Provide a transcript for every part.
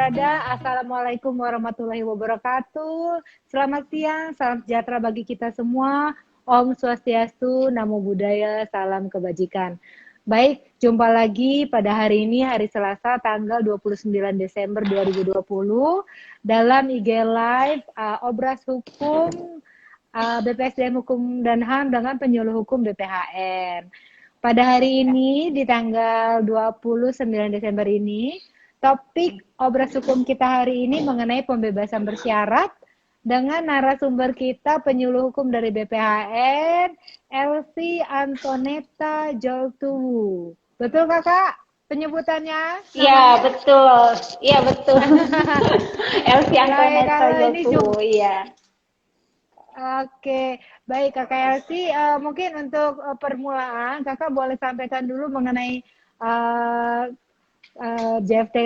berada. Assalamualaikum warahmatullahi wabarakatuh. Selamat siang, salam sejahtera bagi kita semua. Om Swastiastu, Namo Buddhaya, salam kebajikan. Baik, jumpa lagi pada hari ini, hari Selasa, tanggal 29 Desember 2020, dalam IG Live, Obras Hukum, BPSDM Hukum dan HAM dengan penyuluh hukum BPHN. Pada hari ini, di tanggal 29 Desember ini, topik obras hukum kita hari ini mengenai pembebasan bersyarat dengan narasumber kita penyuluh hukum dari BPHN, Elsie Antonetta Joltuwu. Betul kakak penyebutannya? Iya betul, iya betul. Elsie Antonetta Joltuwu, iya. Oke, baik kakak Elsie, mungkin untuk permulaan kakak boleh sampaikan dulu mengenai JFT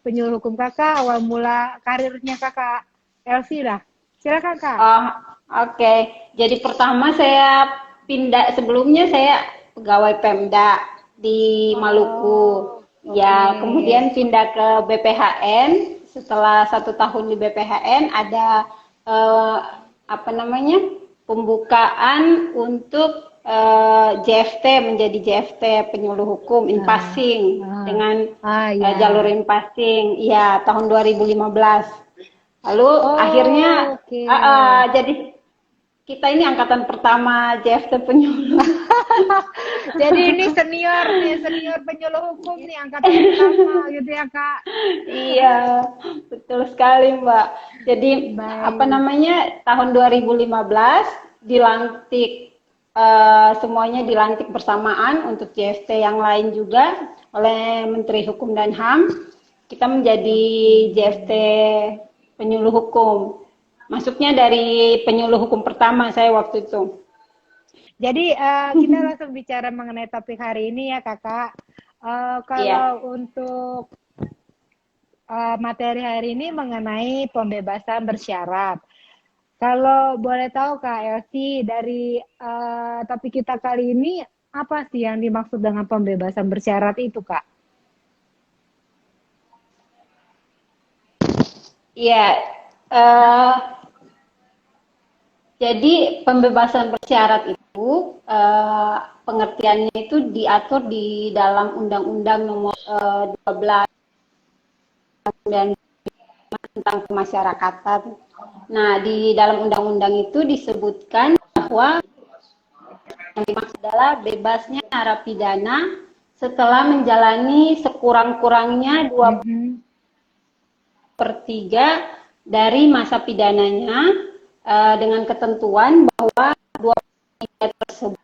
penyuluh hukum kakak, awal mula karirnya kakak Elsie lah. Silakan kak. Oh, oke. Jadi pertama saya pindah, sebelumnya saya pegawai Pemda di Maluku. Ya, kemudian pindah ke BPHN. Setelah 1 tahun di BPHN ada pembukaan untuk JFT, menjadi JFT penyuluh hukum in-passing dengan jalur in-passing, ya tahun 2015. Lalu akhirnya jadi kita ini angkatan pertama JFT penyuluh. Jadi ini senior penyuluh hukum nih, angkatan pertama gitu ya kak. Iya, betul sekali Mbak. Jadi tahun 2015 dilantik, semuanya dilantik bersamaan untuk JFT yang lain juga oleh Menteri Hukum dan HAM. Kita menjadi JFT penyuluh hukum. Masuknya dari penyuluh hukum pertama saya waktu itu. Jadi kita langsung bicara mengenai topik hari ini ya kakak. Kalau untuk materi hari ini mengenai pembebasan bersyarat. Kalau boleh tahu Kak Elsie, dari topik kita kali ini, apa sih yang dimaksud dengan pembebasan bersyarat itu Kak? Iya, jadi pembebasan bersyarat itu pengertiannya itu diatur di dalam Undang-Undang Nomor 12 tentang kemasyarakatan. Nah, di dalam undang-undang itu disebutkan bahwa yang dimaksud adalah bebasnya narapidana setelah menjalani sekurang-kurangnya 2/3 dari masa pidananya, dengan ketentuan bahwa 2/3 tersebut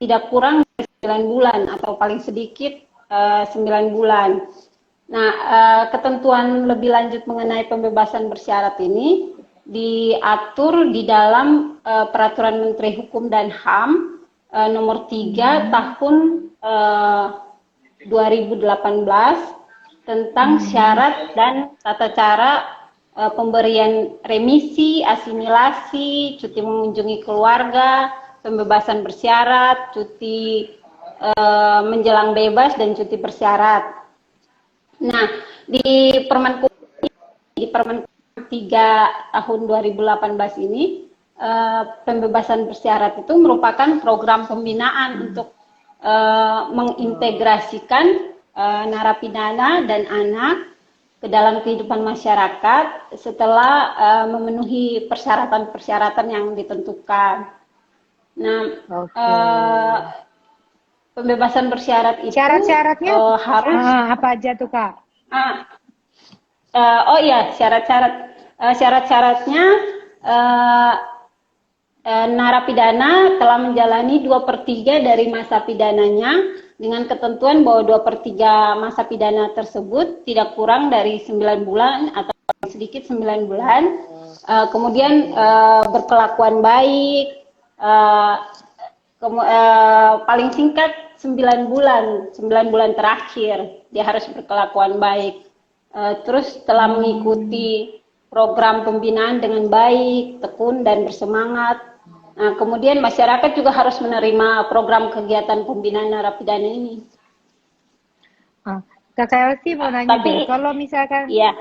tidak kurang dari 9 bulan atau paling sedikit 9 bulan. Nah, ketentuan lebih lanjut mengenai pembebasan bersyarat ini diatur di dalam Peraturan Menteri Hukum dan HAM nomor 3 tahun 2018 tentang syarat dan tata cara pemberian remisi, asimilasi, cuti mengunjungi keluarga, pembebasan bersyarat, cuti menjelang bebas, dan cuti bersyarat. Nah, di Permen 3 tahun 2018 ini, pembebasan bersyarat itu merupakan program pembinaan untuk mengintegrasikan narapidana dan anak ke dalam kehidupan masyarakat setelah memenuhi persyaratan-persyaratan yang ditentukan. Nah, pembebasan bersyarat itu syarat-syaratnya harus apa aja tuh Kak? Syarat-syaratnya narapidana telah menjalani 2/3 dari masa pidananya dengan ketentuan bahwa 2/3 masa pidana tersebut tidak kurang dari 9 bulan atau sedikit 9 bulan. Kemudian berkelakuan baik, paling singkat 9 bulan terakhir dia harus berkelakuan baik. Terus telah mengikuti program pembinaan dengan baik, tekun dan bersemangat. Nah, kemudian masyarakat juga harus menerima program kegiatan pembinaan narapidana ini. Kakak Elsie mau nanya Tapi deh, kalau misalkan ya,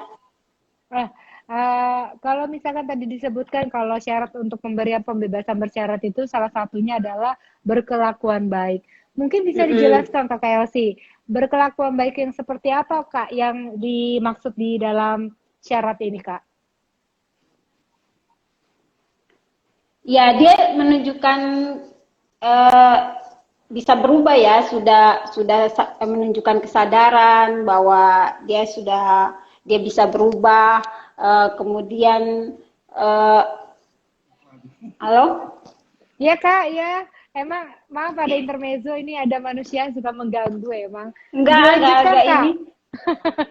Eh, kalau misalkan tadi disebutkan kalau syarat untuk pemberian pembebasan bersyarat itu salah satunya adalah berkelakuan baik. Mungkin bisa mm-mm. dijelaskan Kak Elsie, berkelakuan baik yang seperti apa Kak yang dimaksud di dalam syarat ini Kak? Ya dia menunjukkan eh, bisa berubah ya, sudah menunjukkan kesadaran bahwa dia bisa berubah, kemudian eh, halo. Ya Kak, ya. Emang maaf ada intermezzo ini ada manusia yang suka mengganggu emang. Dilanjutkan Enggak Kak. ini.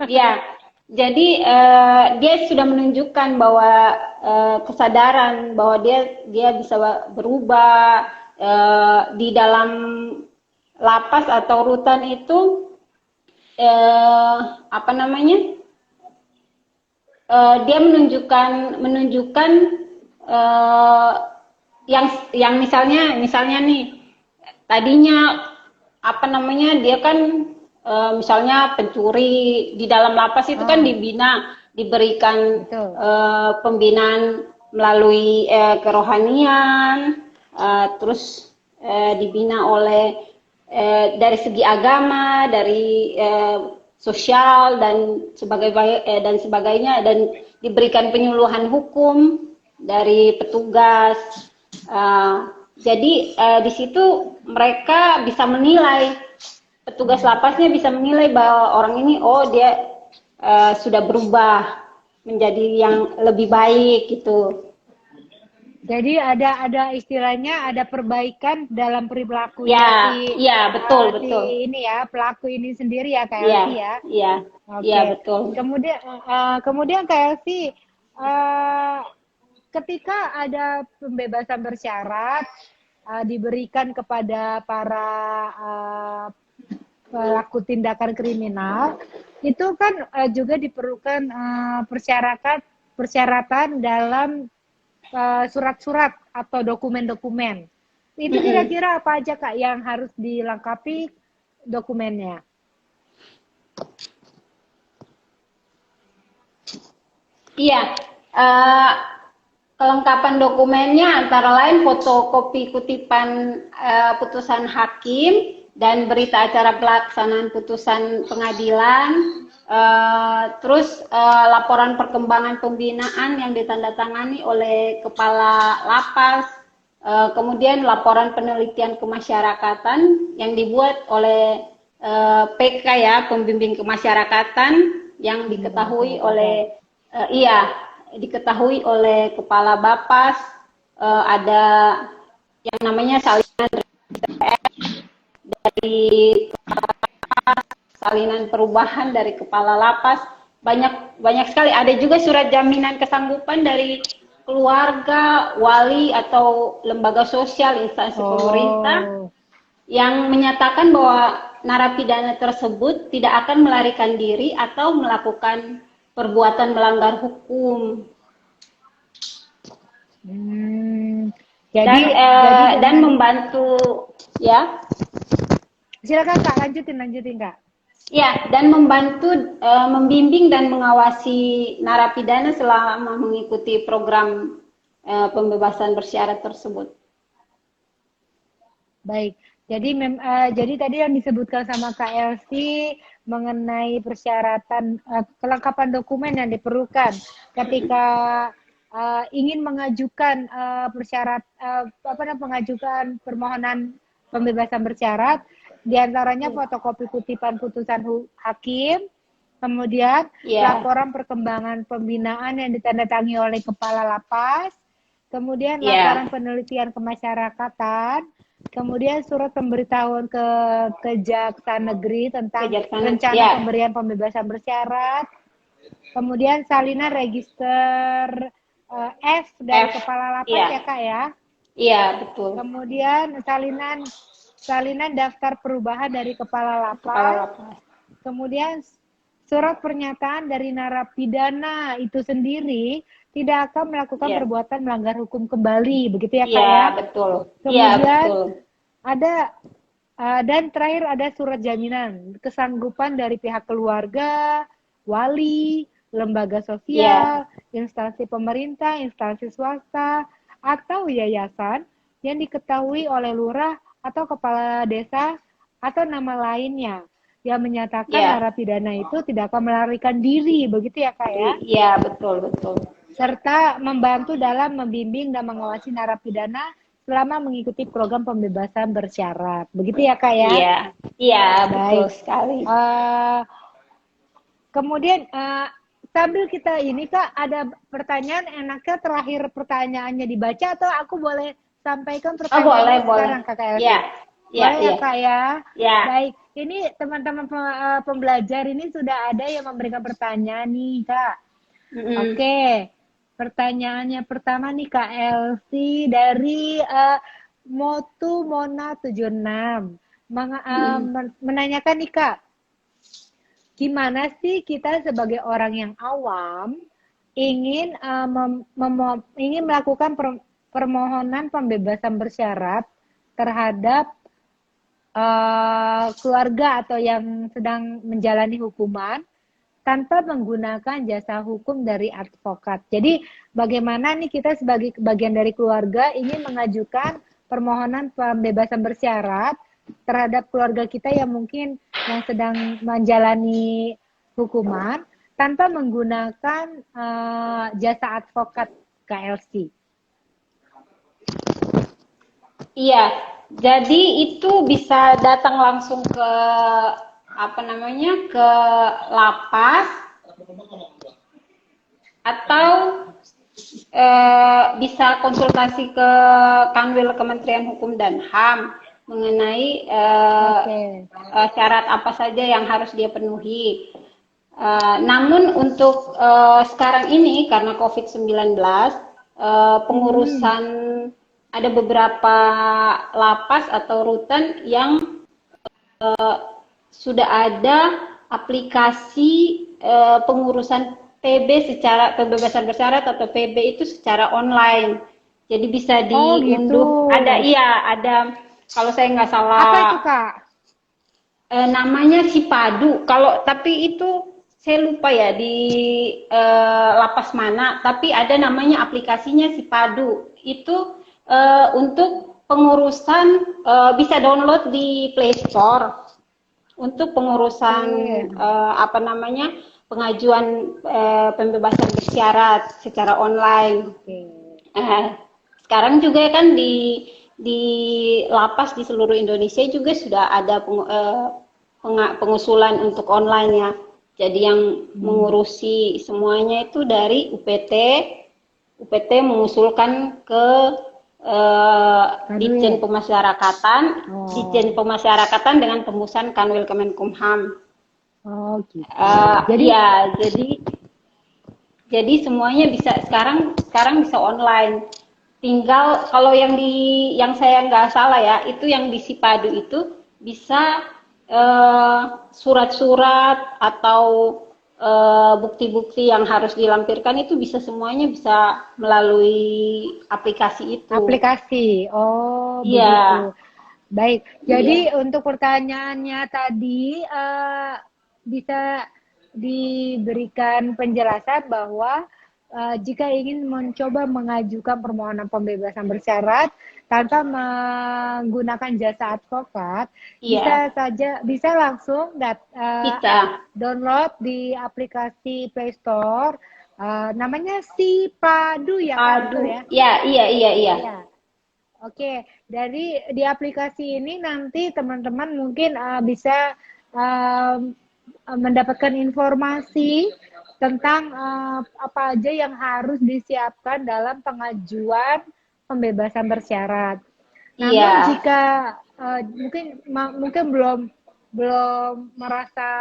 Ya, jadi dia sudah menunjukkan bahwa kesadaran bahwa dia bisa berubah di dalam lapas atau rutan itu apa namanya? Dia menunjukkan eh, yang misalnya nih tadinya apa namanya dia kan misalnya pencuri di dalam lapas itu kan Ah, diberikan betul. pembinaan melalui kerohanian, terus dibina oleh dari segi agama, dari sosial dan sebagainya dan diberikan penyuluhan hukum dari petugas. Jadi di situ mereka bisa menilai, petugas Hmm. lapasnya bisa menilai bahwa orang ini oh dia sudah berubah menjadi yang lebih baik gitu. Jadi ada istilahnya ada perbaikan dalam perilakunya Ya, iya betul si betul. ini ya pelaku ini sendiri ya Kak Iya, Elsie ya. iya, iya Oke. betul. Kemudian Kak Elsie eh, ketika ada pembebasan bersyarat diberikan kepada para eh, pelaku tindakan kriminal itu kan juga diperlukan persyaratan dalam surat-surat atau dokumen-dokumen. Itu Mm-mm. kira-kira apa aja Kak yang harus dilengkapi dokumennya? Iya, eh, kelengkapan dokumennya antara lain fotokopi kutipan putusan hakim dan berita acara pelaksanaan putusan pengadilan, terus laporan perkembangan pembinaan yang ditandatangani oleh kepala lapas, kemudian laporan penelitian kemasyarakatan yang dibuat oleh PK ya, pembimbing kemasyarakatan yang Pembebasan diketahui masyarakat. oleh iya, diketahui oleh kepala Bapas, ada yang namanya dari salinan perubahan dari kepala lapas, banyak banyak sekali. Ada juga surat jaminan kesanggupan dari keluarga, wali atau lembaga sosial instansi pemerintah Oh. yang menyatakan bahwa narapidana tersebut tidak akan melarikan diri atau melakukan perbuatan melanggar hukum. Hmm. dan Jadi dan dengan membantu ya silakan Kak lanjutin Kak. ya dan membantu membimbing dan mengawasi narapidana selama mengikuti program pembebasan bersyarat tersebut. Baik. Jadi tadi yang disebutkan sama Kak Elsie mengenai persyaratan kelengkapan dokumen yang diperlukan ketika ingin mengajukan mengajukan permohonan pembebasan bersyarat, diantaranya fotokopi kutipan putusan hakim, kemudian Ya, laporan perkembangan pembinaan yang ditandatangani oleh kepala lapas, kemudian laporan ya, penelitian kemasyarakatan, kemudian surat pemberitahuan ke Kejaksaan Negeri tentang kejaksaan rencana ya, pemberian pembebasan bersyarat, kemudian salinan register F dari F, kepala lapas ya ya, Kak ya, iya betul, kemudian salinan daftar perubahan dari kepala kepala lapas, lapas. kemudian surat pernyataan dari narapidana itu sendiri tidak akan melakukan Ya, perbuatan melanggar hukum kembali, begitu ya Kak iya ya. betul, iya Kemudian betul. ada Dan terakhir ada surat jaminan kesanggupan dari pihak keluarga, wali, lembaga Iya, sosial, instansi pemerintah, instansi swasta, atau yayasan yang diketahui oleh lurah atau kepala desa atau nama lainnya yang menyatakan iya, narapidana itu tidak akan melarikan diri, begitu ya Kak ya? iya, betul, betul. Serta membantu dalam membimbing dan mengawasi narapidana selama mengikuti program pembebasan bersyarat. Begitu ya, Kak ya? Iya, iya, betul Baik. sekali. Uh, Kemudian sambil kita ini Kak, ada pertanyaan enaknya terakhir pertanyaannya dibaca atau aku boleh sampaikan Oh, boleh, pertanyaannya boleh. sekarang Kakak Elvi? Iya, iya, Boleh ya iya, Kak ya? iya. Baik, ini teman-teman pembelajar ini sudah ada yang memberikan pertanyaan nih Kak. Mm-mm. Oke, pertanyaannya pertama nih Kak Elvi dari Motu Mona 76 Mm-mm. menanyakan nih Kak, gimana sih kita sebagai orang yang awam ingin ingin melakukan permohonan pembebasan bersyarat terhadap keluarga atau yang sedang menjalani hukuman tanpa menggunakan jasa hukum dari advokat. Jadi bagaimana nih kita sebagai bagian dari keluarga ingin mengajukan permohonan pembebasan bersyarat terhadap keluarga kita yang mungkin yang sedang menjalani hukuman tanpa menggunakan jasa advokat KLC. Iya, jadi itu bisa datang langsung ke apa namanya ke lapas atau bisa konsultasi ke Kanwil Kementerian Hukum dan HAM mengenai Oke. syarat apa saja yang harus dia penuhi. Namun untuk sekarang ini karena COVID-19 pengurusan ada beberapa lapas atau rutan yang sudah ada aplikasi pengurusan PB secara pembebasan bersyarat atau PB itu secara online. Jadi bisa Oh gitu. diunduh. Ada iya, ada kalau saya nggak Apa itu salah Kak? namanya Sipadu. Kalau tapi itu saya lupa ya di lapas mana. Tapi ada namanya aplikasinya Sipadu. Itu untuk pengurusan bisa download di Play Store untuk pengurusan Oke. apa namanya pengajuan pembebasan bersyarat secara online. Oke. Sekarang juga kan di lapas di seluruh Indonesia juga sudah ada pengusulan untuk online ya. Jadi yang mengurusi semuanya itu dari UPT. UPT mengusulkan ke Ditjen Pemasyarakatan, Ditjen Pemasyarakatan dengan tembusan Kanwil Kemenkumham. Oh gitu. Jadi ya, jadi semuanya bisa sekarang bisa online. Tinggal kalau yang saya nggak salah ya, itu yang di Sipadu itu bisa surat-surat atau bukti-bukti yang harus dilampirkan itu bisa semuanya bisa melalui aplikasi itu. Aplikasi. Oh, Iya, begitu. Baik. Jadi iya, untuk pertanyaannya tadi bisa diberikan penjelasan bahwa jika ingin mencoba mengajukan permohonan pembebasan bersyarat tanpa menggunakan jasa advokat, iya, bisa langsung bisa. download di aplikasi Play Store. Namanya si Padu ya Kak, betul Aduh, ya? ya, iya, iya, iya. Ya. Oke, dari di aplikasi ini nanti teman-teman mungkin bisa mendapatkan informasi tentang apa aja yang harus disiapkan dalam pengajuan pembebasan bersyarat. Namun Iya, jika mungkin belum merasa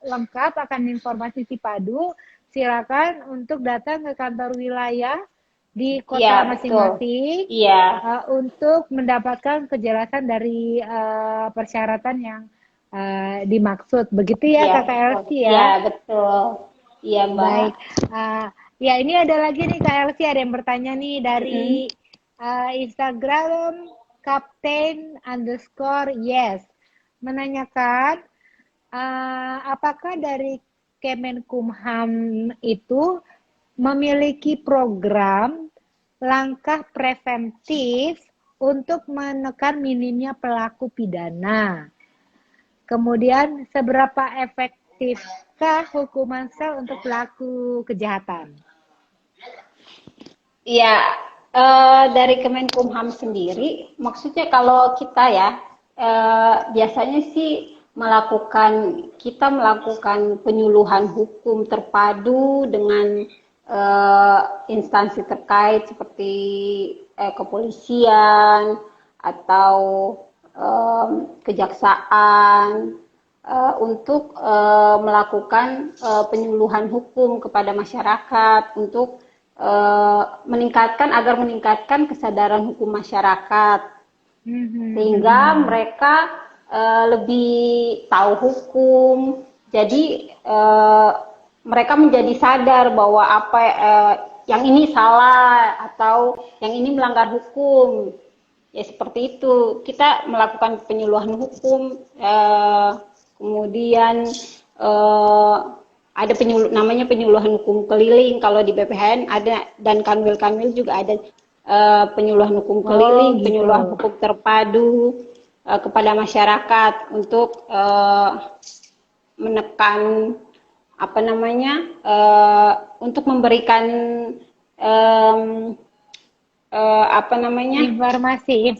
lengkap akan informasi Sipadu, silakan untuk datang ke kantor wilayah di iya, kota betul. masing-masing Iya, untuk mendapatkan kejelasan dari persyaratan yang dimaksud. Begitu ya iya, Kakak betul. Elsie Iya, ya. betul. Iya, Mbak. Baik. Ya ini ada lagi nih Kak Elsie, ada yang bertanya nih dari Mm-mm. Instagram. @captain_yes menanyakan apakah dari Kemenkumham itu memiliki program langkah preventif untuk menekan minimnya pelaku pidana. Kemudian seberapa efektifkah hukuman sel untuk pelaku kejahatan? Ya, dari Kemenkumham sendiri, maksudnya kalau kita ya, biasanya sih kita melakukan penyuluhan hukum terpadu dengan instansi terkait seperti kepolisian atau kejaksaan untuk melakukan penyuluhan hukum kepada masyarakat untuk meningkatkan kesadaran hukum masyarakat sehingga mereka lebih tahu hukum. Jadi mereka menjadi sadar bahwa apa yang ini salah atau yang ini melanggar hukum. Ya seperti itu. Kita melakukan penyuluhan hukum, kemudian ada namanya penyuluhan hukum keliling. Kalau di BPHN ada, dan Kanwil juga ada penyuluhan hukum keliling, gitu. Penyuluhan hukum terpadu kepada masyarakat untuk menekan untuk memberikan informasi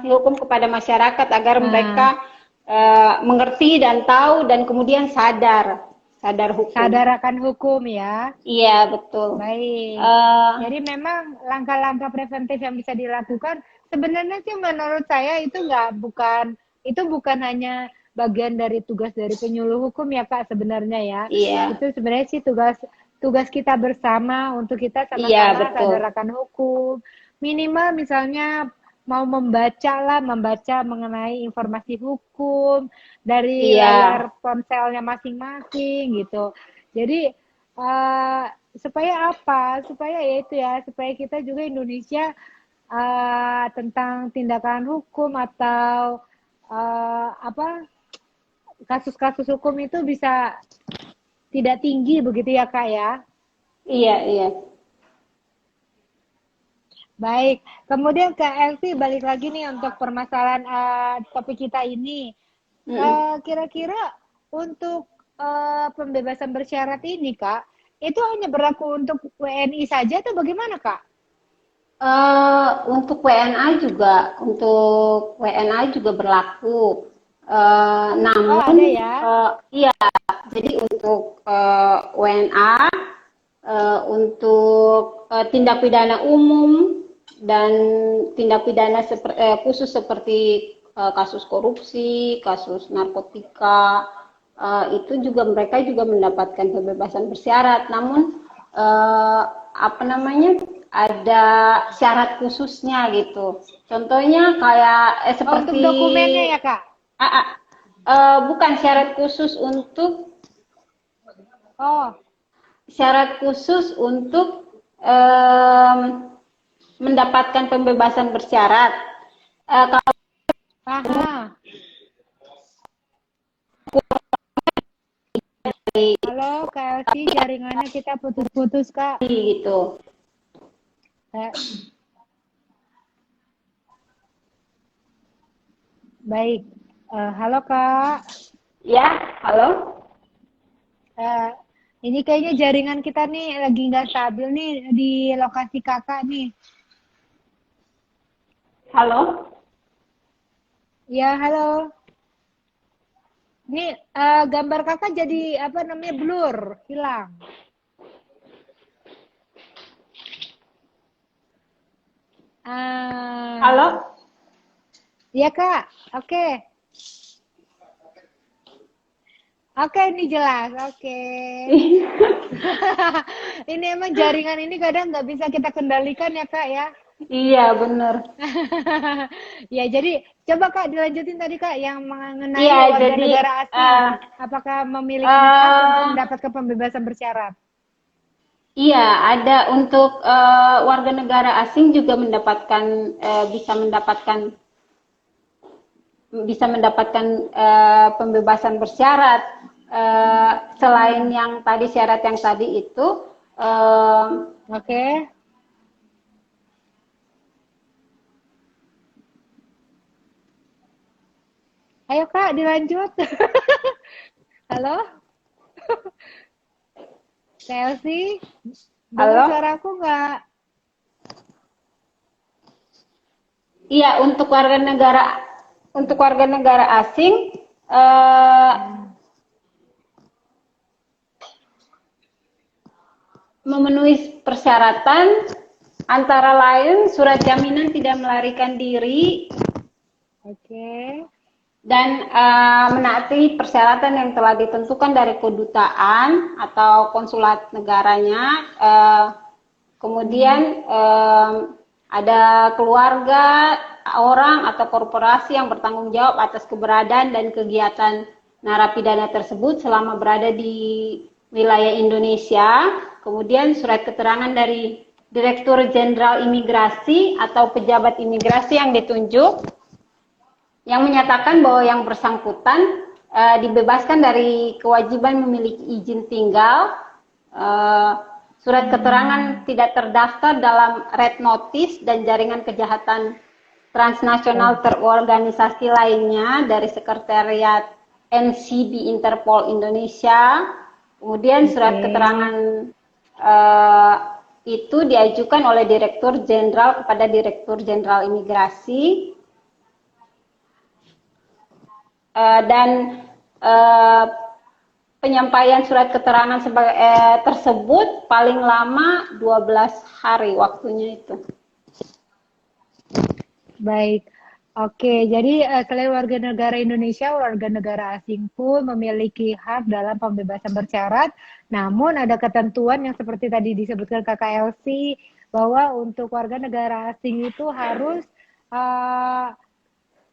hukum kepada masyarakat agar mereka mengerti dan tahu dan kemudian sadar hukum. Sadar akan hukum ya. Iya, betul. Baik. Jadi memang langkah-langkah preventif yang bisa dilakukan sebenarnya sih menurut saya itu bukan hanya bagian dari tugas dari penyuluh hukum ya Kak sebenarnya ya. Iya. Itu sebenarnya sih tugas kita bersama untuk kita sama-sama sadar akan hukum. Minimal misalnya mau membaca mengenai informasi hukum dari layar ponselnya masing-masing gitu. Jadi supaya apa? Supaya kita juga Indonesia tentang tindakan hukum atau kasus-kasus hukum itu bisa tidak tinggi begitu ya Kak ya? Iya. Baik, kemudian ke Elsie balik lagi nih untuk permasalahan topik kita ini. Kira-kira untuk pembebasan bersyarat ini Kak, itu hanya berlaku untuk WNI saja atau bagaimana Kak? Untuk WNA juga berlaku. Namun ada ya? Iya, jadi untuk WNA untuk tindak pidana umum dan tindak pidana khusus seperti kasus korupsi, kasus narkotika, itu juga mereka juga mendapatkan pembebasan bersyarat. Namun ada syarat khususnya gitu. Contohnya kayak seperti untuk dokumennya ya Kak? Bukan syarat khusus untuk syarat khusus untuk mendapatkan pembebasan bersyarat. Halo Kak Elsie, jaringannya kita putus-putus Kak. Gitu. Baik, halo Kak. Ya, halo. Ini kayaknya jaringan kita nih lagi nggak stabil nih di lokasi kakak nih. Halo. Ya, halo. Ini gambar kakak jadi blur, hilang. Halo. Ya Kak, oke. Oke, ini jelas. Oke. Ini emang jaringan ini kadang nggak bisa kita kendalikan ya Kak ya. Iya, benar. Ya, jadi coba Kak dilanjutin tadi Kak yang mengenai warga negara asing. Apakah memiliki hak untuk mendapatkan pembebasan bersyarat? Iya, ada untuk warga negara asing juga mendapatkan bisa mendapatkan pembebasan bersyarat. Selain yang tadi syarat yang tadi itu, eh, Oke. Ayo Kak, dilanjut. Halo, Kak Elsie, dengar halo, suara aku nggak? iya untuk warga negara asing memenuhi persyaratan antara lain surat jaminan tidak melarikan diri Oke. dan menaati persyaratan yang telah ditentukan dari kedutaan atau konsulat negaranya. Kemudian ada keluarga, orang atau korporasi yang bertanggung jawab atas keberadaan dan kegiatan narapidana tersebut selama berada di wilayah Indonesia. Kemudian surat keterangan dari Direktur Jenderal Imigrasi atau pejabat imigrasi yang ditunjuk yang menyatakan bahwa yang bersangkutan dibebaskan dari kewajiban memiliki izin tinggal, surat keterangan tidak terdaftar dalam red notice dan jaringan kejahatan transnasional terorganisasi lainnya dari Sekretariat NCB Interpol Indonesia. Kemudian surat keterangan itu diajukan oleh Direktur Jenderal kepada Direktur Jenderal Imigrasi. Dan penyampaian surat keterangan tersebut paling lama 12 hari waktunya itu. Baik. Oke, jadi selain warga negara Indonesia, warga negara asing pun memiliki hak dalam pembebasan bersyarat. Namun ada ketentuan yang seperti tadi disebutkan Kakak Elsie bahwa untuk warga negara asing itu harus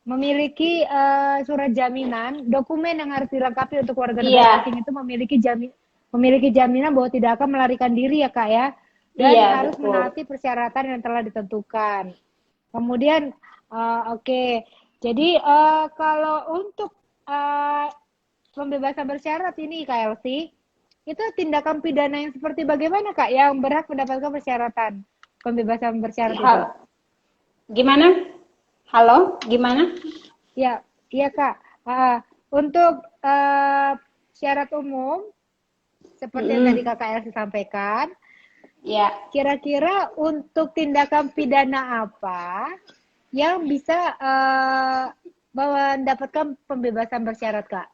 memiliki surat jaminan, dokumen yang harus dilengkapi untuk warga negara asing itu memiliki jaminan bahwa tidak akan melarikan diri ya Kak ya, dan harus betul. menaati persyaratan yang telah ditentukan. Kemudian oke. Jadi kalau untuk pembebasan bersyarat ini Kak Elsie, itu tindakan pidana yang seperti bagaimana Kak yang berhak mendapatkan persyaratan pembebasan bersyarat itu? Gimana? Halo, gimana? Ya, iya Kak. Untuk syarat umum seperti yang tadi Kakak Elsie sampaikan, ya. Kira-kira untuk tindakan pidana apa yang bisa mendapatkan pembebasan bersyarat Kak?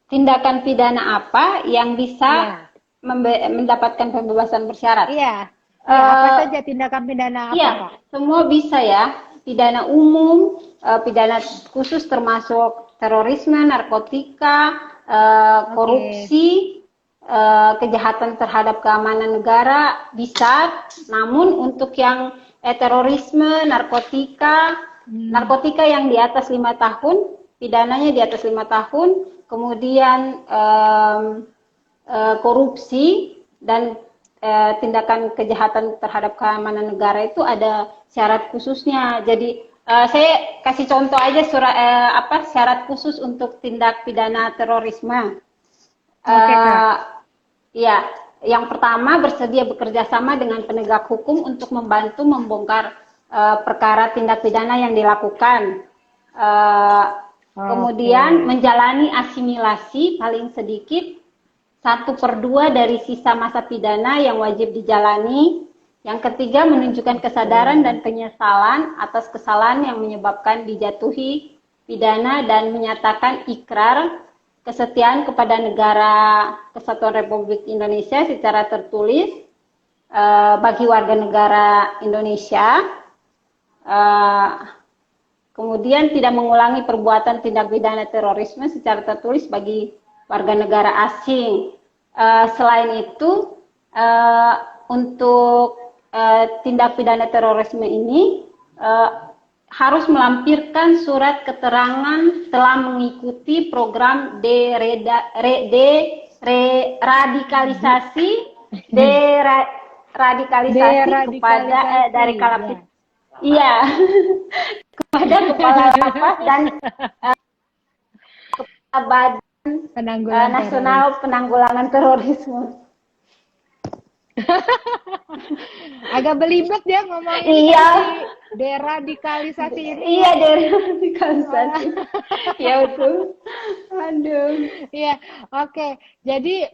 Tindakan pidana apa yang bisa mendapatkan pembebasan bersyarat? Iya. Ya, apa saja tindakan pidana apa Kak? Semua bisa ya. Pidana umum, pidana khusus termasuk terorisme, narkotika, korupsi, kejahatan terhadap keamanan negara bisa. Namun untuk yang terorisme, narkotika yang di atas 5 tahun, pidananya di atas 5 tahun, kemudian korupsi dan tindakan kejahatan terhadap keamanan negara itu ada syarat khususnya. Jadi saya kasih contoh aja syarat khusus untuk tindak pidana terorisme. Ya, yang pertama bersedia bekerja sama dengan penegak hukum untuk membantu membongkar perkara tindak pidana yang dilakukan. Kemudian menjalani asimilasi paling sedikit 1/2 dari sisa masa pidana yang wajib dijalani. Yang ketiga, menunjukkan kesadaran dan penyesalan atas kesalahan yang menyebabkan dijatuhi pidana dan menyatakan ikrar kesetiaan kepada negara Kesatuan Republik Indonesia secara tertulis bagi warga negara Indonesia. Kemudian tidak mengulangi perbuatan tindak pidana terorisme secara tertulis bagi warga negara asing. Selain itu, untuk tindak pidana terorisme ini harus melampirkan surat keterangan telah mengikuti program deradikalisasi kepada dari Deradikalisasi, Kalapit, ya. iya, kepada kepala lapas dan Badan Penanggulangan teroris. Nasional Penanggulangan Terorisme. Agak belibet ya ngomongnya Iya. deradikalisasi ini. Iya, deradikalisasi. Ya betul. Aduh. Iya, oke. Jadi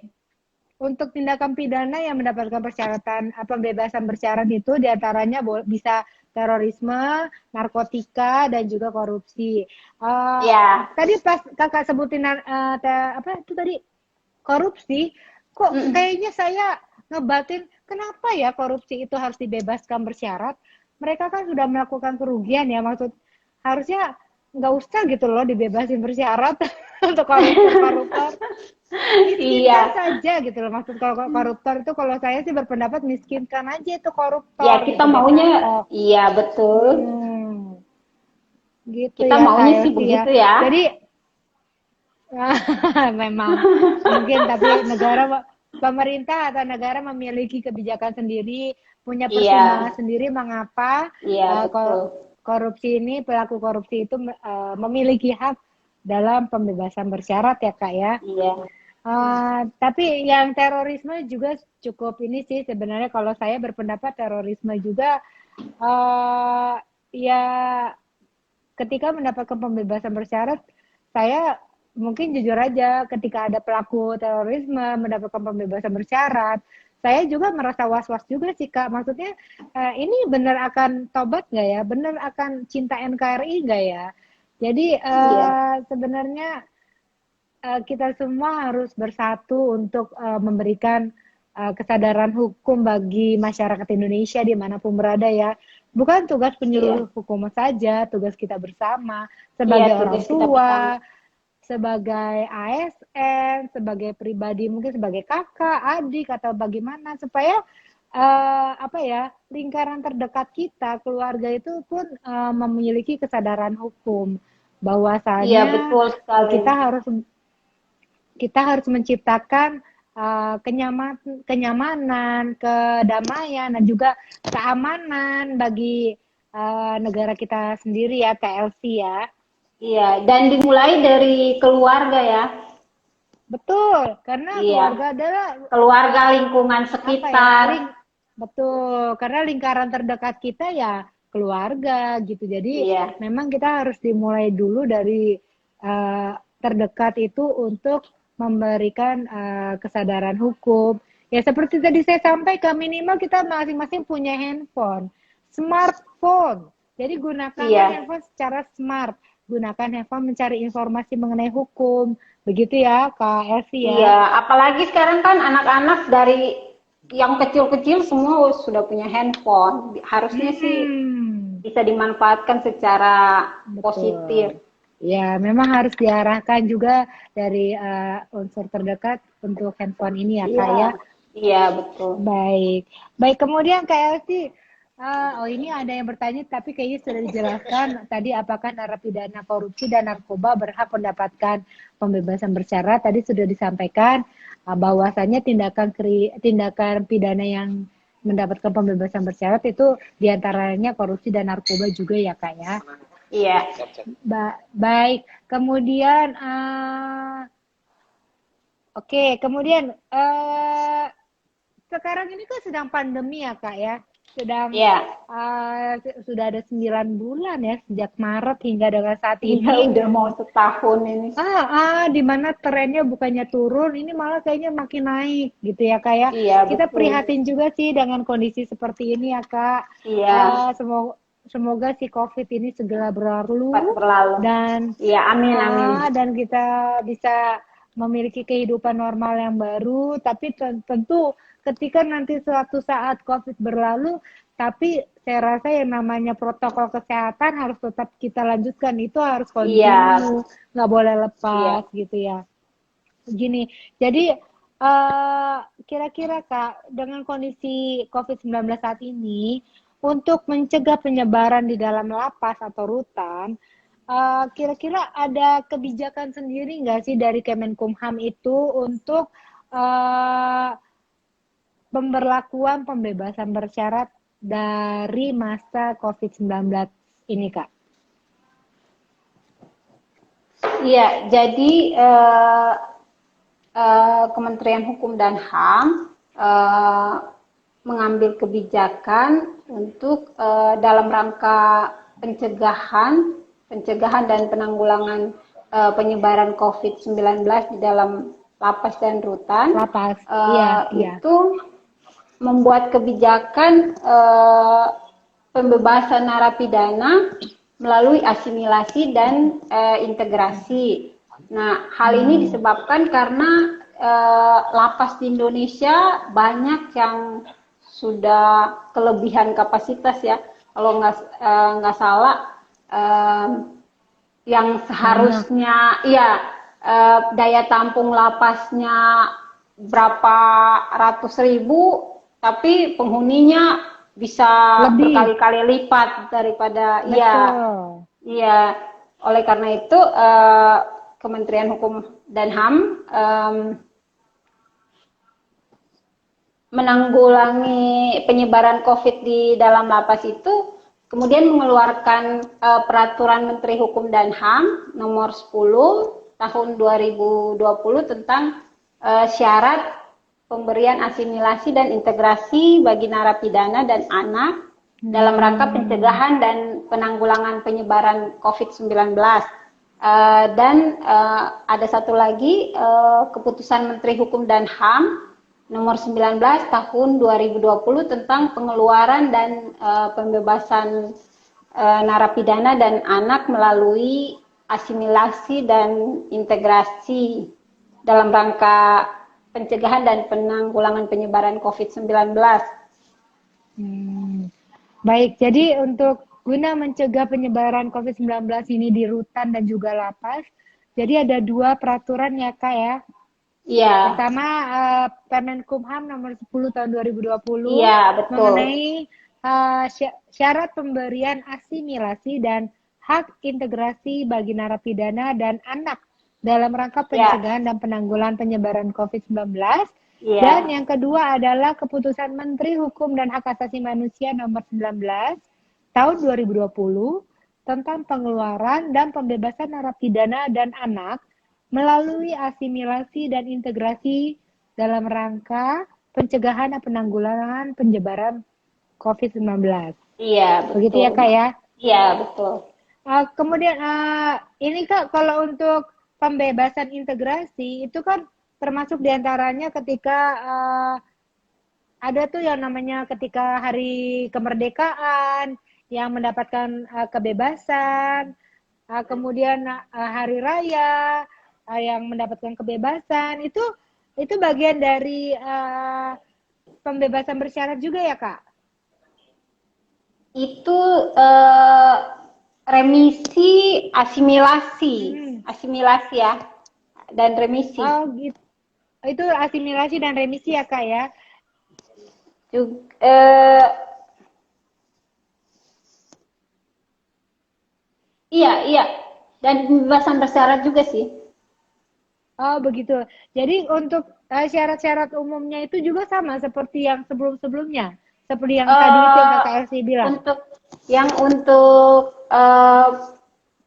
untuk tindakan pidana yang mendapatkan persyaratan pembebasan bersyarat itu diantaranya bisa terorisme, narkotika, dan juga korupsi. Ya. Tadi pas kakak sebutin apa itu tadi korupsi, kok kayaknya saya ngebatin kenapa ya korupsi itu harus dibebaskan bersyarat? Mereka kan sudah melakukan kerugian ya, maksud harusnya nggak usah gitu loh dibebasin bersyarat untuk koruptor. Miskinkan saja gitu loh, maksud kalau koruptor itu kalau saya sih berpendapat miskinkan aja itu Ya, koruptor kita gitu, maunya, kapok. iya betul. Gitu Kita ya maunya sih KLC ya. begitu ya. Jadi memang mungkin tapi pemerintah atau negara memiliki kebijakan sendiri, punya Iya, pertimbangan sendiri mengapa iya betul. korupsi ini, pelaku korupsi itu memiliki hak dalam pembebasan bersyarat ya Kak ya. Iya. Tapi yang terorisme juga cukup ini sih sebenarnya kalau saya berpendapat terorisme juga ya ketika mendapatkan pembebasan bersyarat, saya mungkin jujur aja ketika ada pelaku terorisme mendapatkan pembebasan bersyarat, saya juga merasa was-was juga sih Kak. Maksudnya ini benar akan tobat nggak ya? Benar akan cinta NKRI nggak ya? Jadi Iya. sebenarnya kita semua harus bersatu untuk memberikan kesadaran hukum bagi masyarakat Indonesia dimanapun berada ya. Bukan tugas Iya. penyuluh hukum saja, tugas kita bersama Iya, sebagai orang tugas kita bersama. tua, sebagai ASN, sebagai pribadi mungkin sebagai kakak, adik atau bagaimana supaya apa ya lingkaran terdekat kita, keluarga itu pun memiliki kesadaran hukum Iya, bahwasanya betul sekali. kita harus menciptakan kenyamanan, kedamaian, dan juga keamanan bagi negara kita sendiri ya, TLC ya. Iya, dan dimulai dari keluarga ya. Betul, karena Iya, keluarga adalah keluarga, lingkungan apa ya, sekitar. betul, karena lingkaran terdekat kita ya keluarga gitu. Jadi Iya, memang kita harus dimulai dulu dari terdekat itu untuk memberikan kesadaran hukum. Ya seperti tadi saya sampaikan, minimal kita masing-masing punya handphone, smartphone. Jadi gunakanlah iya, handphone secara smart. Gunakan handphone mencari informasi mengenai hukum. Begitu ya, Kak Elvi iya. ya. Apalagi sekarang kan anak-anak dari yang kecil-kecil semua sudah punya handphone. Harusnya sih bisa dimanfaatkan secara positif. Betul. Ya, memang harus diarahkan juga dari unsur terdekat untuk handphone ini ya, Kak Iya, ya. iya betul. Baik. Baik, kemudian Kak Elsi, oh ini ada yang bertanya tapi kayaknya sudah dijelaskan tadi apakah narapidana korupsi dan narkoba berhak mendapatkan pembebasan bersyarat. Tadi sudah disampaikan bahwasanya tindakan pidana yang mendapatkan pembebasan bersyarat itu diantaranya korupsi dan narkoba juga ya Kak ya. Iya. Baik, kemudian kemudian sekarang ini kan sedang pandemi ya Kak ya, sedang Iya. sudah ada 9 bulan ya sejak Maret hingga dengan saat Iya, ini. udah mau setahun ini. Di mana trennya bukannya turun, ini malah kayaknya makin naik gitu ya Kak ya. Iya, Kita betul. prihatin juga sih dengan kondisi seperti ini ya Kak. Iya. Semoga si COVID ini segera berlalu Cepat berlalu. dan Iya, amin, amin. dan kita bisa memiliki kehidupan normal yang baru. Tapi tentu ketika nanti suatu saat COVID berlalu, tapi saya rasa yang namanya protokol kesehatan harus tetap kita lanjutkan. Itu harus Iya. kontinu, nggak boleh lepas gitu ya. Gini, jadi kira-kira Kak, dengan kondisi COVID-19 saat ini, untuk mencegah penyebaran di dalam lapas atau rutan, kira-kira ada kebijakan sendiri nggak sih dari Kemenkumham itu untuk pemberlakuan pembebasan bersyarat dari masa COVID-19 ini, Kak? Iya, jadi Kementerian Hukum dan HAM mengambil kebijakan untuk dalam rangka pencegahan dan penanggulangan penyebaran COVID-19 di dalam lapas dan rutan. Lapas, iya. Itu membuat kebijakan pembebasan narapidana melalui asimilasi dan integrasi. Nah, hal ini disebabkan karena lapas di Indonesia banyak yang sudah kelebihan kapasitas ya. Kalau nggak salah, yang seharusnya daya tampung lapasnya berapa ratus ribu, tapi penghuninya bisa Lebih. berkali-kali lipat daripada iya. Oleh karena itu Kementerian Hukum dan HAM menanggulangi penyebaran COVID di dalam lapas itu kemudian mengeluarkan peraturan Menteri Hukum dan HAM nomor 10 tahun 2020 tentang syarat pemberian asimilasi dan integrasi bagi narapidana dan anak dalam rangka pencegahan dan penanggulangan penyebaran COVID-19. Dan ada satu lagi keputusan Menteri Hukum dan HAM nomor 19 tahun 2020 tentang pengeluaran dan pembebasan narapidana dan anak melalui asimilasi dan integrasi dalam rangka pencegahan dan penanggulangan penyebaran COVID-19. Baik, jadi untuk guna mencegah penyebaran COVID-19 ini di rutan dan juga lapas, jadi ada 2 peraturan ya Kak ya? Iya. Pertama, Kemenkumham nomor 10 tahun 2020 mengenai syarat pemberian asimilasi dan hak integrasi bagi narapidana dan anak dalam rangka pencegahan dan penanggulangan penyebaran COVID-19. Dan yang kedua adalah keputusan Menteri Hukum dan Hak Asasi Manusia nomor 19 tahun 2020 tentang pengeluaran dan pembebasan narapidana dan anak melalui asimilasi dan integrasi dalam rangka pencegahan dan penanggulangan penyebaran COVID-19. Iya, betul. Begitu ya Kak ya? Iya, betul. Kemudian ini Kak, kalau untuk pembebasan integrasi itu kan termasuk diantaranya ketika ada tuh yang namanya ketika hari kemerdekaan yang mendapatkan kebebasan, kemudian hari raya yang mendapatkan kebebasan, itu bagian dari pembebasan bersyarat juga ya Kak? Itu remisi asimilasi, asimilasi ya, dan remisi. Oh gitu. Itu asimilasi dan remisi ya Kak ya? Iya. Dan pembebasan bersyarat juga sih. Oh begitu. Jadi untuk syarat-syarat umumnya itu juga sama seperti yang sebelum-sebelumnya, seperti yang tadi itu yang Kakak Elsie bilang. Untuk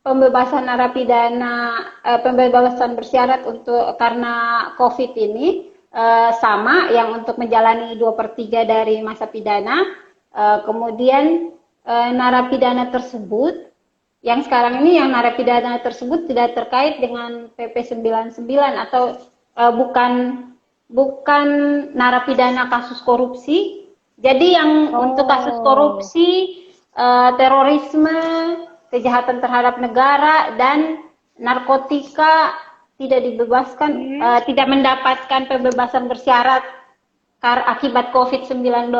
pembebasan narapidana, pembebasan bersyarat untuk karena COVID ini sama, yang untuk menjalani 2/3 dari masa pidana, kemudian narapidana tersebut yang sekarang ini yang narapidana tersebut tidak terkait dengan PP 99 atau bukan narapidana kasus korupsi. Jadi yang untuk kasus korupsi, terorisme, kejahatan terhadap negara dan narkotika tidak dibebaskan, tidak mendapatkan pembebasan bersyarat akibat COVID-19.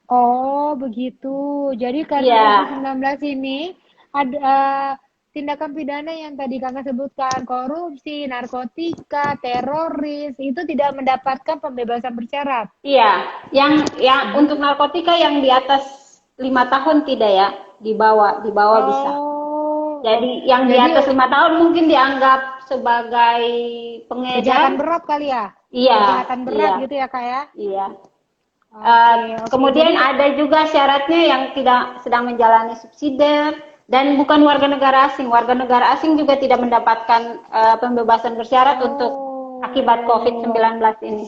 Oh begitu. Jadi karena COVID-19 ini ada tindakan pidana yang tadi kakak sebutkan, korupsi, narkotika, teroris, itu tidak mendapatkan pembebasan bersyarat. Iya, yang untuk narkotika yang di atas 5 tahun tidak ya, di bawah bisa. Oh, Jadi yang di jadi atas 5 tahun mungkin dianggap sebagai kejahatan pengedar. berat kali ya? Iya, Kejahatan berat iya, gitu ya kak ya? iya. Oke, oke. Kemudian Jadi, ada juga syaratnya yang tidak sedang menjalani subsidiar dan bukan warga negara asing. Warga negara asing juga tidak mendapatkan pembebasan bersyarat untuk akibat oh, COVID-19 ini.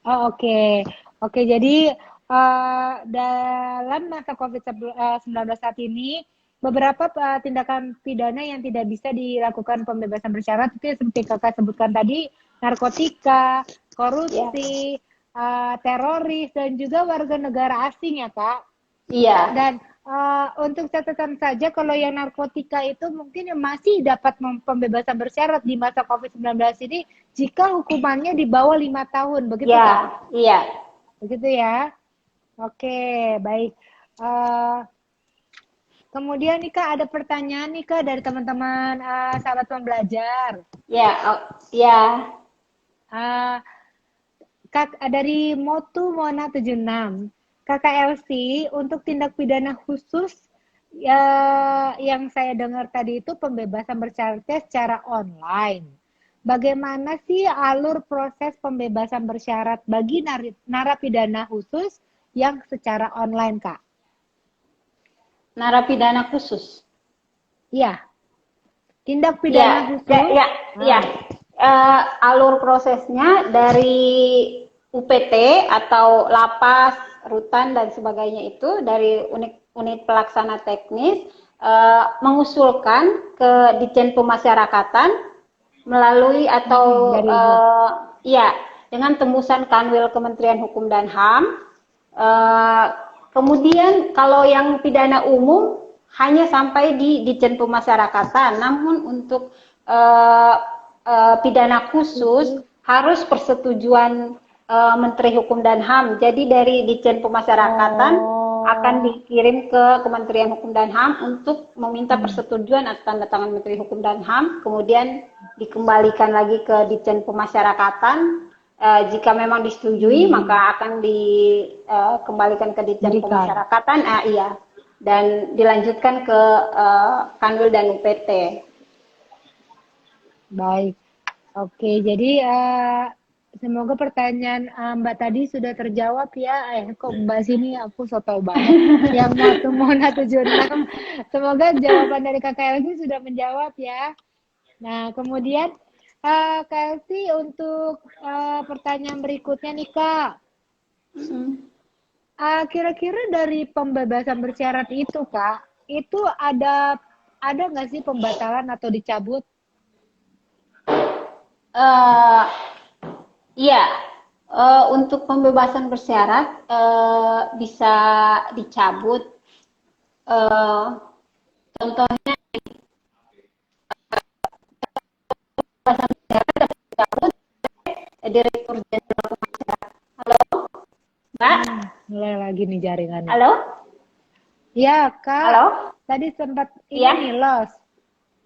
oh oke. Oke, jadi dalam masa COVID-19 saat ini, beberapa tindakan pidana yang tidak bisa dilakukan pembebasan bersyarat itu ya seperti kakak sebutkan tadi, narkotika, Ya, korupsi, teroris, dan juga warga negara asing ya kak. iya, Dan untuk catatan saja, kalau yang narkotika itu mungkin masih dapat pembebasan bersyarat di masa COVID-19 ini jika hukumannya di bawah 5 tahun, begitu ya, kak? iya. Begitu ya? Oke, baik. Eh, kemudian nih Kak, ada pertanyaan nih Kak dari teman-teman sahabat pembelajar. Ya, oh, ya, Eh, Kak, dari Motu Mona 76. Kakak Elsie, untuk tindak pidana khusus ya, yang saya dengar tadi itu pembebasan bersyaratnya secara online. Bagaimana sih alur proses pembebasan bersyarat bagi narapidana khusus yang secara online, Kak? narapidana khusus. Iya, tindak pidana Ya, ya, khusus. ya, ya. Ah, Alur prosesnya dari UPT atau lapas, rutan dan sebagainya itu dari unit pelaksana teknis mengusulkan ke Ditjen Pemasyarakatan melalui atau dari Ibu. ya dengan tembusan Kanwil Kementerian Hukum dan HAM. Eh, Kemudian kalau yang pidana umum hanya sampai di Ditjen Pemasyarakatan, namun untuk eh, pidana khusus harus persetujuan Menteri Hukum dan HAM. Jadi dari Ditjen Pemasyarakatan akan Oh, dikirim ke Kementerian Hukum dan HAM untuk meminta hmm. persetujuan atas tanda tangan Menteri Hukum dan HAM, kemudian dikembalikan lagi ke Ditjen Pemasyarakatan. Jika memang disetujui, maka akan dikembalikan ke Ditjen Berikan. Pemasyarakatan, iya, dan dilanjutkan ke Kanwil dan UPT. Baik. Oke, jadi semoga pertanyaan Mbak tadi sudah terjawab ya. Kok Mbak sini aku so tau banget. Yang Mona 76. Semoga jawaban dari Kakak Elvi sudah menjawab ya. Nah, kemudian Kak Elvi untuk pertanyaan berikutnya nih Kak. Kira-kira dari pembebasan bersyarat itu Kak, itu ada nggak sih pembatalan atau dicabut? Uh, Iya, untuk pembebasan bersyarat bisa dicabut. Uh, Contohnya pembebasan bersyarat dicabut Direktur Jenderal Pemasarakatan. Halo, Mbak? Mulai lagi nih jaringannya. Halo? Ya, Kak. Halo? Tadi sempat ini Iya? nih, lost.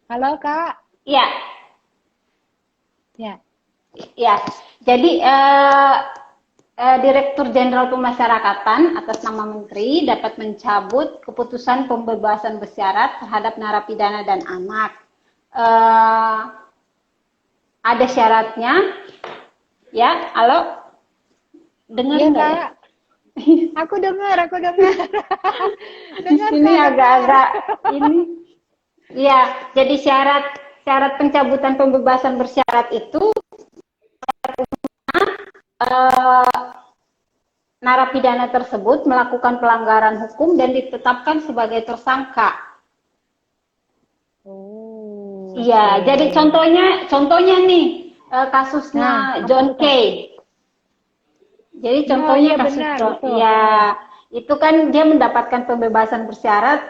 Halo, Kak. Iya, Ya. iya. Jadi Direktur Jenderal Pemasyarakatan atas nama Menteri dapat mencabut keputusan pembebasan bersyarat terhadap narapidana dan anak. Ada syaratnya, ya. Halo, dengar Iya, nggak ya? Kak. Aku dengar, aku dengar. Di Dengar, sini Kak, dengar. agak-agak ini. Ya, jadi syarat pencabutan pembebasan bersyarat itu narapidana tersebut melakukan pelanggaran hukum dan ditetapkan sebagai tersangka. Oh, Iya, oke. jadi contohnya nih kasusnya Nah, apa John tuh, Kak? Kay. Jadi Oh, contohnya iya kasus benar, John, betul. ya itu kan dia mendapatkan pembebasan bersyarat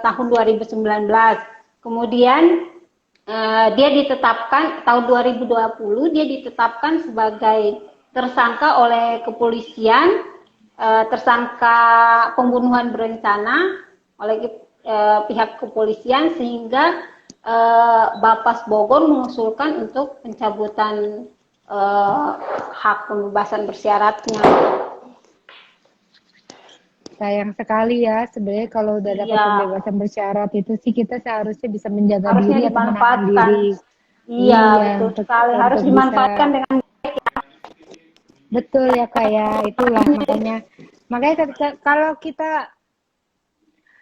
tahun 2019. Kemudian dia ditetapkan tahun 2020 dia ditetapkan sebagai tersangka oleh kepolisian, tersangka pembunuhan berencana oleh pihak kepolisian sehingga Bapas Bogor mengusulkan untuk pencabutan hak pembebasan bersyaratnya. Sayang sekali ya, sebenarnya kalau udah dapat Iya, pembebasan bersyarat itu sih kita seharusnya bisa menjaga harusnya diri atau menahan dimanfaatkan. diri. Iya, betul Untuk sekali. Harus bisa dimanfaatkan dengan betul ya Kak ya, itulah makanya kalau kita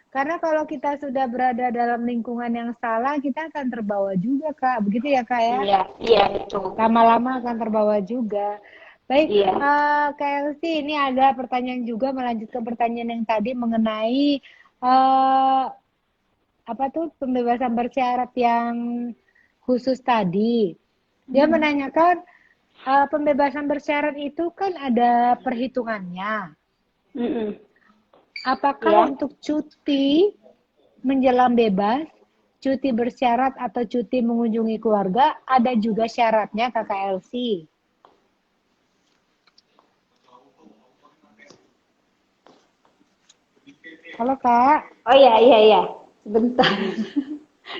karena kalau kita sudah berada dalam lingkungan yang salah, kita akan terbawa juga Kak, begitu ya Kak ya? iya, iya betul. Lama-lama akan terbawa juga. Baik, Iya. Kak Elsie, ini ada pertanyaan juga melanjutkan pertanyaan yang tadi mengenai apa tuh pembebasan bersyarat yang khusus tadi. Dia menanyakan pembebasan bersyarat itu kan ada perhitungannya. Mm-mm. Apakah Iya. untuk cuti menjelang bebas, cuti bersyarat atau cuti mengunjungi keluarga ada juga syaratnya Kakak Elsie? Halo Kak. Oh iya, iya, iya. Sebentar.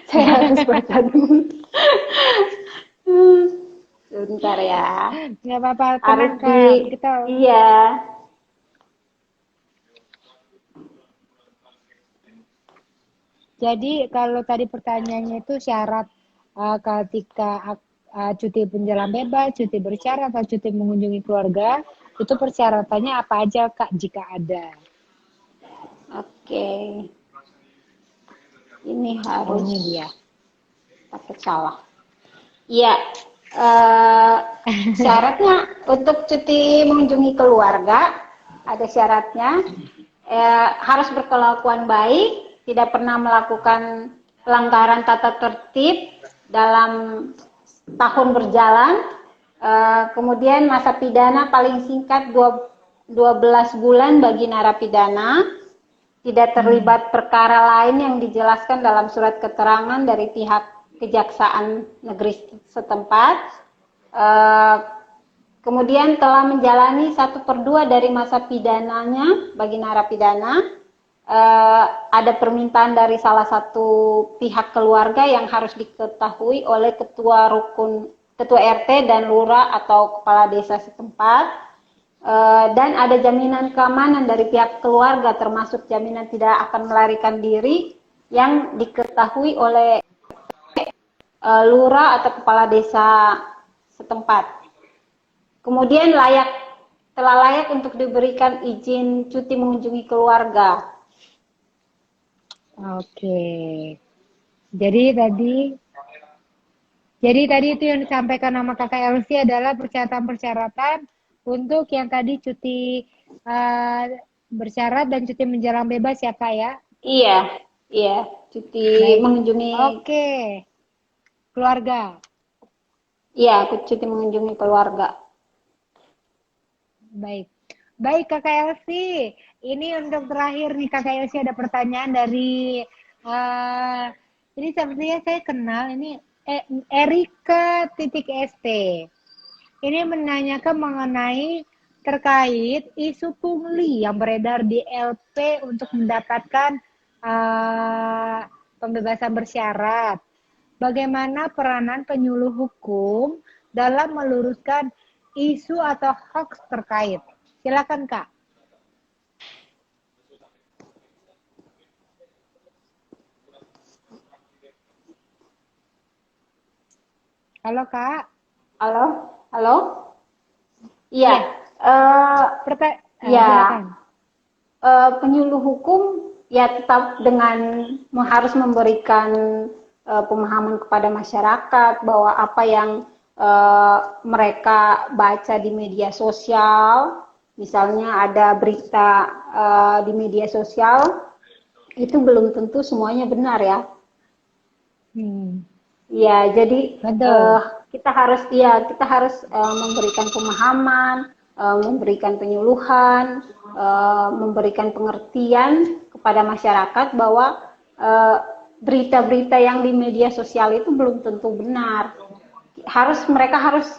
Saya harus baca dulu. Sebentar ya. Nggak apa-apa, Harus tenang di, Kak. Kita iya. jadi kalau tadi pertanyaannya itu syarat ketika cuti menjelang bebas, cuti bersyarat atau cuti mengunjungi keluarga, itu persyaratannya apa aja Kak jika ada? Oke. Ini Oh harus ini dia. pakai salah. Iya. Syaratnya untuk cuti mengunjungi keluarga ada syaratnya. Harus berkelakuan baik, tidak pernah melakukan pelanggaran tata tertib dalam tahun berjalan. Kemudian masa pidana paling singkat 12 bulan bagi narapidana, tidak terlibat perkara lain yang dijelaskan dalam surat keterangan dari pihak Kejaksaan Negeri setempat. Kemudian telah menjalani 1/2 dari masa pidananya bagi narapidana. Ada permintaan dari salah satu pihak keluarga yang harus diketahui oleh ketua RT dan lurah atau kepala desa setempat. Dan ada jaminan keamanan dari pihak keluarga, termasuk jaminan tidak akan melarikan diri yang diketahui oleh lurah atau kepala desa setempat. Kemudian telah layak untuk diberikan izin cuti mengunjungi keluarga. Oke. Jadi tadi itu yang disampaikan nama Kakak Elsie adalah persyaratan-persyaratan untuk yang tadi cuti bersyarat dan cuti menjelang bebas ya Kak ya? Iya, iya, cuti Baik. mengunjungi. Oke. Keluarga. Iya, cuti mengunjungi keluarga. Baik. Baik Kakak Elsie. Ini untuk terakhir nih Kakak Elsie ada pertanyaan dari ini sepertinya saya kenal ini Erika.st. Ini menanyakan mengenai terkait isu pungli yang beredar di LP untuk mendapatkan pembebasan bersyarat. Bagaimana peranan penyuluh hukum dalam meluruskan isu atau hoax terkait? Silakan Kak. Halo Kak. Halo, halo. Iya. Ya. Penyuluh hukum ya tetap dengan harus memberikan pemahaman kepada masyarakat bahwa apa yang mereka baca di media sosial, misalnya ada berita di media sosial, itu belum tentu semuanya benar ya. Ya, jadi kita harus memberikan pemahaman, memberikan penyuluhan, memberikan pengertian kepada masyarakat bahwa berita-berita yang di media sosial itu belum tentu benar. Mereka harus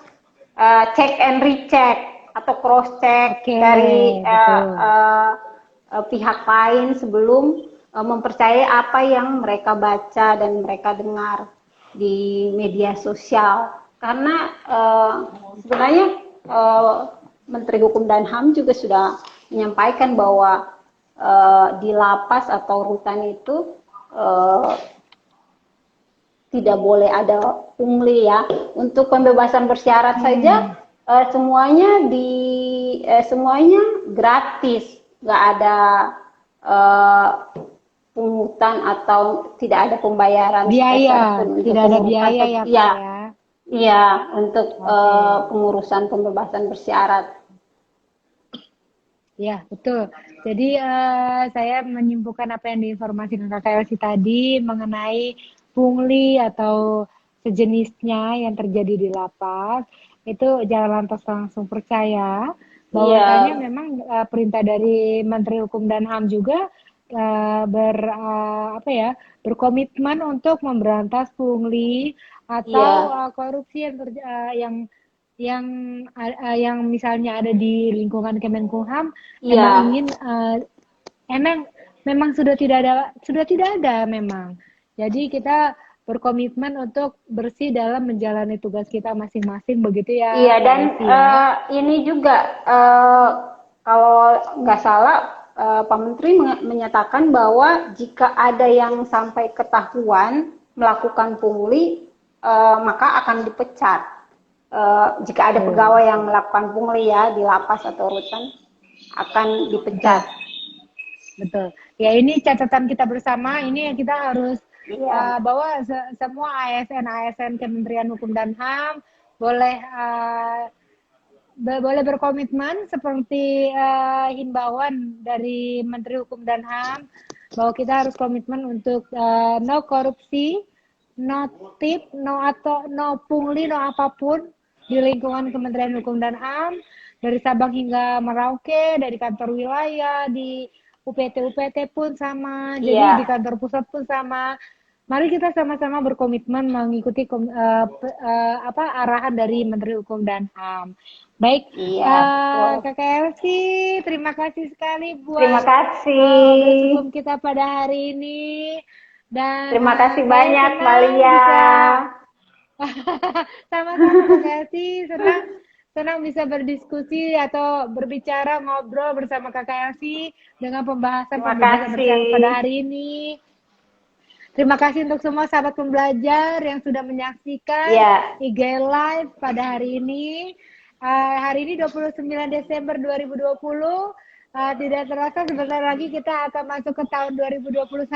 check and recheck atau cross check dari pihak lain sebelum mempercayai apa yang mereka baca dan mereka dengar di media sosial. Karena sebenarnya Menteri Hukum dan HAM juga sudah menyampaikan bahwa di lapas atau rutan itu tidak boleh ada pungli ya. Untuk pembebasan bersyarat saja semuanya semuanya gratis, nggak ada pungutan atau tidak ada pembayaran biaya, untuk tidak ada biaya ya Pak ya. ya. Iya, untuk pengurusan pembebasan bersyarat. Ya, betul. Jadi saya menyimpulkan apa yang diinformasikan Kakak Elsi tadi mengenai pungli atau sejenisnya yang terjadi di lapas. Itu jangan lantas langsung percaya. Bahwasanya memang perintah dari Menteri Hukum dan HAM juga berkomitmen untuk memberantas pungli atau korupsi yang misalnya ada di lingkungan Kemenkumham memang sudah tidak ada memang. Jadi kita berkomitmen untuk bersih dalam menjalani tugas kita masing-masing begitu ya. Iya, dan ini juga kalau nggak salah Pak Menteri menyatakan bahwa jika ada yang sampai ketahuan melakukan pungli maka akan dipecat. Jika ada pegawai yang melakukan pungli ya di lapas atau rutan akan dipecat. Betul. Ya ini catatan kita bersama. Ini yang kita harus bahwa semua ASN Kementerian Hukum dan HAM boleh berkomitmen seperti himbauan dari Menteri Hukum dan HAM bahwa kita harus komitmen untuk no korupsi, no tip, no pungli, no apapun di lingkungan Kementerian Hukum dan HAM, dari Sabang hingga Merauke, dari kantor wilayah, di UPT pun sama, jadi di kantor pusat pun sama. Mari kita sama-sama berkomitmen mengikuti arahan dari Menteri Hukum dan HAM. Baik, Kakak Elsi, terima kasih sekali buat bersama kita pada hari ini. Dan terima kasih banyak, Malia. Sama-sama Kak Elsi, senang bisa berdiskusi atau berbicara ngobrol bersama Kakak Elsi dengan pembahasan bersama pada hari ini. Terima kasih untuk semua sahabat pembelajar yang sudah menyaksikan IG Live pada hari ini. Hari ini 29 Desember 2020. Tidak terasa sebentar lagi kita akan masuk ke tahun 2021.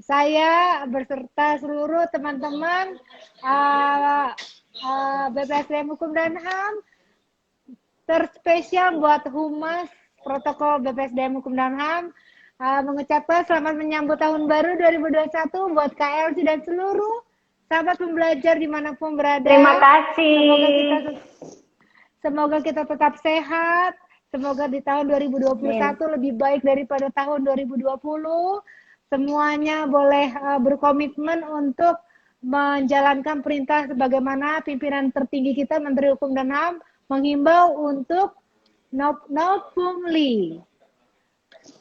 Saya beserta seluruh teman-teman BPSDM Hukum dan HAM, terspesial buat Humas Protokol BPSDM Hukum dan HAM, mengucapkan selamat menyambut tahun baru 2021 buat KLC dan seluruh sahabat pembelajar dimanapun berada. Terima kasih. Semoga kita tetap sehat. Semoga di tahun 2021 lebih baik daripada tahun 2020. Semuanya boleh berkomitmen untuk menjalankan perintah sebagaimana pimpinan tertinggi kita Menteri Hukum dan HAM menghimbau untuk no pungli.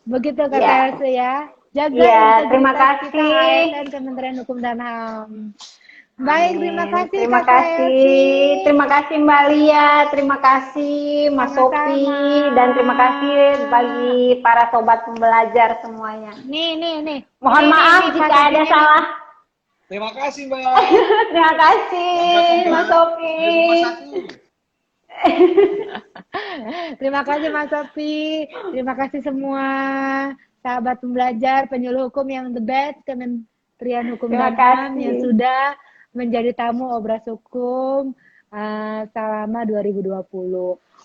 Begitu kata saya. Jaga terima kasih dan Kementerian Hukum dan HAM. Baik, terima kasih. Terima kasih Mbak Lia, terima kasih Mas Sofi, dan terima kasih bagi para sobat pembelajar semuanya. Nih. Mohon maaf jika ada salah. Terima kasih Mbak. Terima kasih Mas Sofi. Terima kasih Mas Sofi. Terima kasih semua sahabat pembelajar, penyuluh hukum yang the best, Kementerian Hukum dan HAM yang sudah menjadi tamu Obras Hukum selama 2020.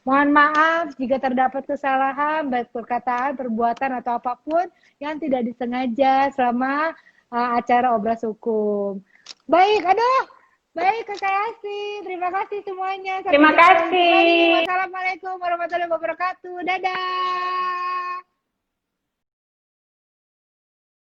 Mohon maaf jika terdapat kesalahan, baik perkataan, perbuatan, atau apapun yang tidak disengaja selama acara Obras Hukum. Baik, baik Kakak Yasi. Terima kasih semuanya. Terima kasih. Wassalamualaikum warahmatullahi wabarakatuh. Dadah.